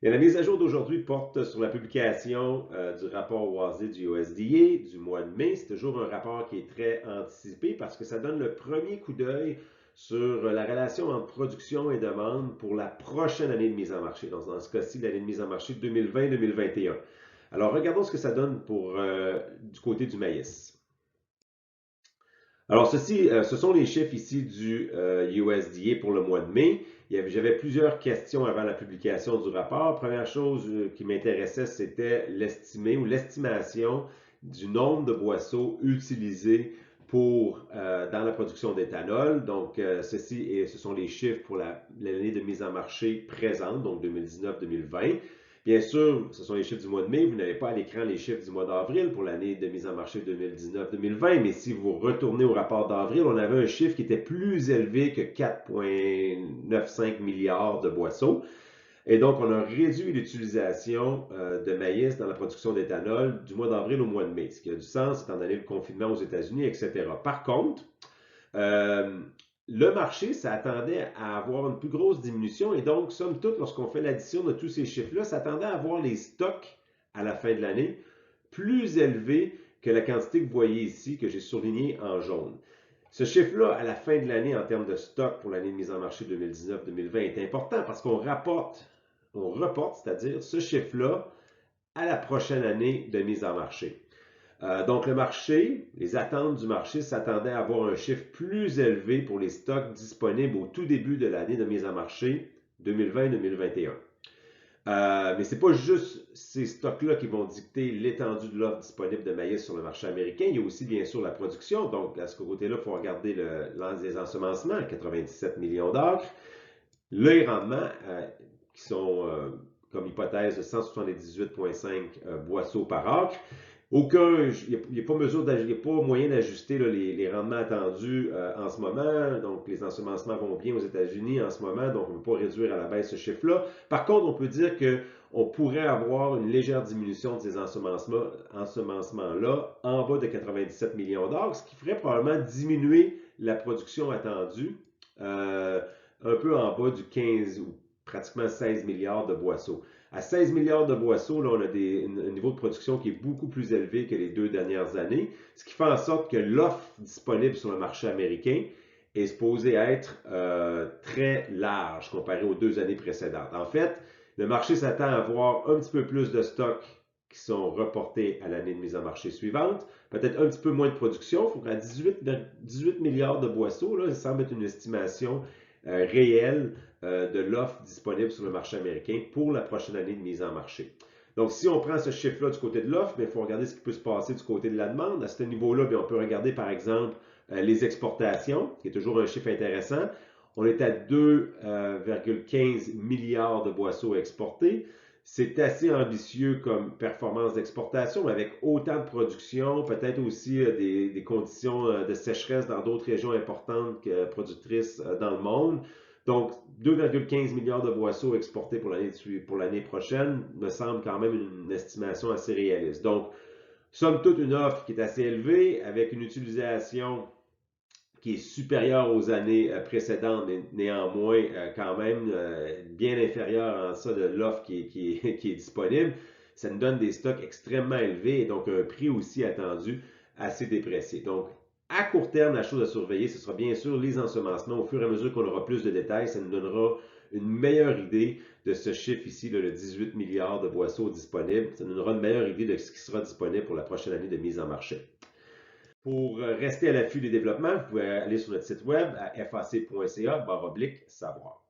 Et la mise à jour d'aujourd'hui porte sur la publication du rapport OASI du USDA du mois de mai. C'est toujours un rapport qui est très anticipé parce que ça donne le premier coup d'œil sur la relation entre production et demande pour la prochaine année de mise en marché. Donc, dans ce cas-ci, l'année de mise en marché 2020-2021. Alors, regardons ce que ça donne pour du côté du maïs. Alors, ce sont les chiffres ici du USDA pour le mois de mai. J'avais plusieurs questions avant la publication du rapport. Première chose qui m'intéressait, c'était l'estimé ou l'estimation du nombre de boisseaux utilisés dans la production d'éthanol. Donc, ce sont les chiffres pour l'année de mise en marché présente, donc 2019-2020. Bien sûr, ce sont les chiffres du mois de mai. Vous n'avez pas à l'écran les chiffres du mois d'avril pour l'année de mise en marché 2019-2020, mais si vous retournez au rapport d'avril, on avait un chiffre qui était plus élevé que 4,95 milliards de boisseaux. Et donc, on a réduit l'utilisation de maïs dans la production d'éthanol du mois d'avril au mois de mai, ce qui a du sens étant donné le confinement aux États-Unis, etc. Par contre, euh, le marché s'attendait à avoir une plus grosse diminution et donc, somme toute, lorsqu'on fait l'addition de tous ces chiffres-là, s'attendait à avoir les stocks à la fin de l'année plus élevés que la quantité que vous voyez ici, que j'ai surligné en jaune. Ce chiffre-là, à la fin de l'année, en termes de stock pour l'année de mise en marché 2019-2020, est important parce on reporte, c'est-à-dire ce chiffre-là, à la prochaine année de mise en marché. Donc, le marché, les attentes du marché s'attendaient à avoir un chiffre plus élevé pour les stocks disponibles au tout début de l'année de mise en marché 2020-2021. Mais ce n'est pas juste ces stocks-là qui vont dicter l'étendue de l'offre disponible de maïs sur le marché américain. Il y a aussi, bien sûr, la production. Donc, à ce côté-là, il faut regarder les ensemencements, 97 millions d'acres. Les rendements, qui sont comme hypothèse de 178,5 boisseaux par acre. Il n'y a pas moyen d'ajuster les rendements attendus en ce moment. Donc, les ensemencements vont bien aux États-Unis en ce moment, donc on ne peut pas réduire à la baisse ce chiffre-là. Par contre, on peut dire qu'on pourrait avoir une légère diminution de ces ensemencements-là en bas de 97 millions d'acres, ce qui ferait probablement diminuer la production attendue un peu en bas du 15 ou pratiquement 16 milliards de boisseaux. À 16 milliards de boisseaux, là, on a un niveau de production qui est beaucoup plus élevé que les 2 dernières années, ce qui fait en sorte que l'offre disponible sur le marché américain est supposée être très large comparée aux 2 années précédentes. En fait, le marché s'attend à avoir un petit peu plus de stocks qui sont reportés à l'année de mise en marché suivante, peut-être un petit peu moins de production. Il faut qu'à 18 milliards de boisseaux, là, ça semble être une estimation réelle de l'offre disponible sur le marché américain pour la prochaine année de mise en marché. Donc, si on prend ce chiffre-là du côté de l'offre, il faut regarder ce qui peut se passer du côté de la demande. À ce niveau-là, on peut regarder par exemple les exportations, qui est toujours un chiffre intéressant. On est à 2,15 milliards de boisseaux exportés. C'est assez ambitieux comme performance d'exportation, avec autant de production, peut-être aussi des conditions de sécheresse dans d'autres régions importantes productrices dans le monde. Donc, 2,15 milliards de boisseaux exportés pour l'année prochaine me semble quand même une estimation assez réaliste. Donc, somme toute, une offre qui est assez élevée, avec une utilisation qui est supérieure aux années précédentes, mais néanmoins quand même bien inférieure en ça de l'offre qui est disponible. Ça nous donne des stocks extrêmement élevés et donc un prix aussi attendu assez déprécié. Donc, à court terme, la chose à surveiller, ce sera bien sûr les ensemencements. Au fur et à mesure qu'on aura plus de détails, ça nous donnera une meilleure idée de ce chiffre ici, le 18 milliards de boisseaux disponibles. Ça nous donnera une meilleure idée de ce qui sera disponible pour la prochaine année de mise en marché. Pour rester à l'affût des développements, vous pouvez aller sur notre site web à fac.ca/savoir.